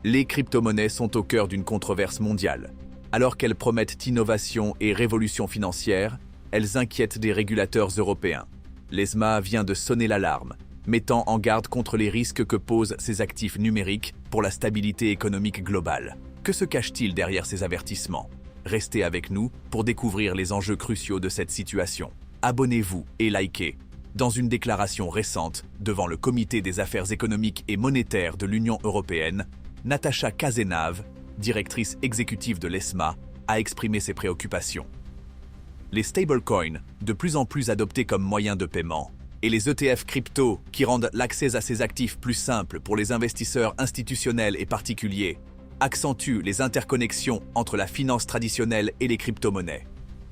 Les crypto-monnaies sont au cœur d'une controverse mondiale. Alors qu'elles promettent innovation et révolution financière, elles inquiètent des régulateurs européens. L'ESMA vient de sonner l'alarme, mettant en garde contre les risques que posent ces actifs numériques pour la stabilité économique globale. Que se cache-t-il derrière ces avertissements? Restez avec nous pour découvrir les enjeux cruciaux de cette situation. Abonnez-vous et likez. Dans une déclaration récente devant le Comité des affaires économiques et monétaires de l'Union européenne, Natasha Kazenav, directrice exécutive de l'ESMA, a exprimé ses préoccupations. Les stablecoins, de plus en plus adoptés comme moyen de paiement, et les ETF crypto qui rendent l'accès à ces actifs plus simple pour les investisseurs institutionnels et particuliers, accentuent les interconnexions entre la finance traditionnelle et les crypto-monnaies.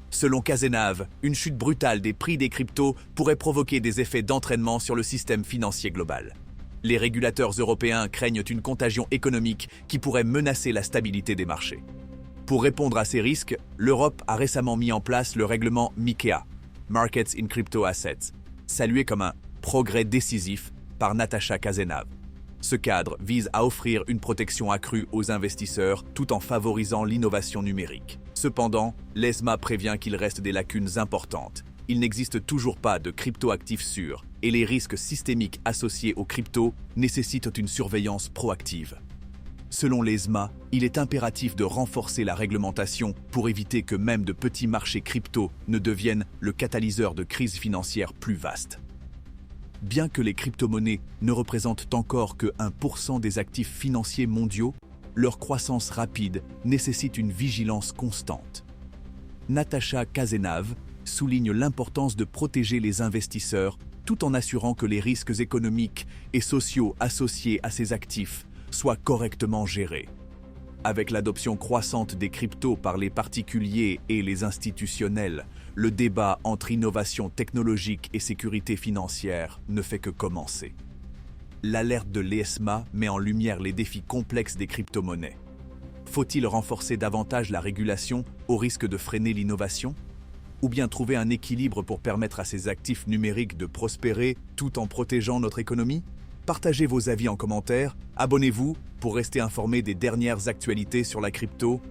Selon Kazenav, une chute brutale des prix des cryptos pourrait provoquer des effets d'entraînement sur le système financier global. Les régulateurs européens craignent une contagion économique qui pourrait menacer la stabilité des marchés. Pour répondre à ces risques, l'Europe a récemment mis en place le règlement MiCA, Markets in Crypto Assets, salué comme un progrès décisif par Natasha Kazenav. Ce cadre vise à offrir une protection accrue aux investisseurs tout en favorisant l'innovation numérique. Cependant, l'ESMA prévient qu'il reste des lacunes importantes. Il n'existe toujours pas de crypto-actifs sûrs et les risques systémiques associés aux cryptos nécessitent une surveillance proactive. Selon l'ESMA, il est impératif de renforcer la réglementation pour éviter que même de petits marchés crypto ne deviennent le catalyseur de crises financières plus vastes. Bien que les crypto-monnaies ne représentent encore que 1% des actifs financiers mondiaux, leur croissance rapide nécessite une vigilance constante. Natasha Kazenav souligne l'importance de protéger les investisseurs tout en assurant que les risques économiques et sociaux associés à ces actifs soient correctement gérés. Avec l'adoption croissante des cryptos par les particuliers et les institutionnels, le débat entre innovation technologique et sécurité financière ne fait que commencer. L'alerte de l'ESMA met en lumière les défis complexes des crypto-monnaies. Faut-il renforcer davantage la régulation au risque de freiner l'innovation? Ou bien trouver un équilibre pour permettre à ces actifs numériques de prospérer tout en protégeant notre économie? Partagez vos avis en commentaire, abonnez-vous pour rester informé des dernières actualités sur la crypto.